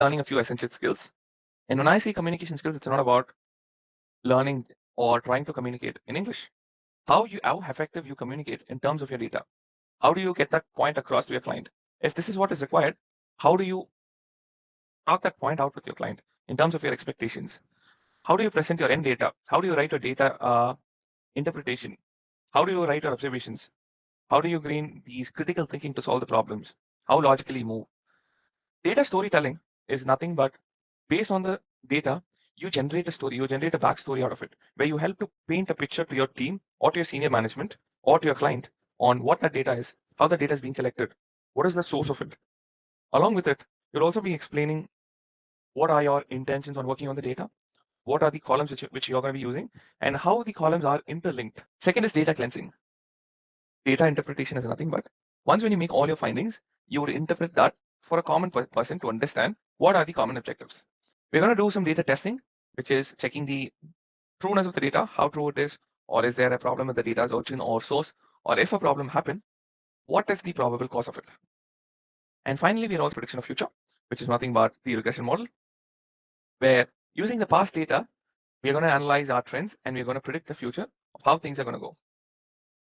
learning a few essential skills. And when I say communication skills, it's not about learning or trying to communicate in English. How effective you communicate in terms of your data. How do you get that point across to your client? If this is what is required, how do you talk that point out with your client in terms of your expectations? How do you present your end data? How do you write your data interpretation? How do you write your observations? How do you gain these critical thinking to solve the problems? How logically move? Data storytelling is nothing but based on the data, you generate a story, you generate a backstory out of it, where you help to paint a picture to your team or to your senior management or to your client on what that data is, how the data is being collected, what is the source of it. Along with it, you'll also be explaining what are your intentions on working on the data, what are the columns which you're going to be using, and how the columns are interlinked. Second is data cleansing. Data interpretation is nothing but once when you make all your findings, you would interpret that for a common person to understand what are the common objectives. We're going to do some data testing, which is checking the trueness of the data, how true it is, or is there a problem with the data's origin or source, or if a problem happened, what is the probable cause of it. And finally, we are also prediction of future, which is nothing but the regression model, where using the past data, we're going to analyze our trends and we're going to predict the future of how things are going to go.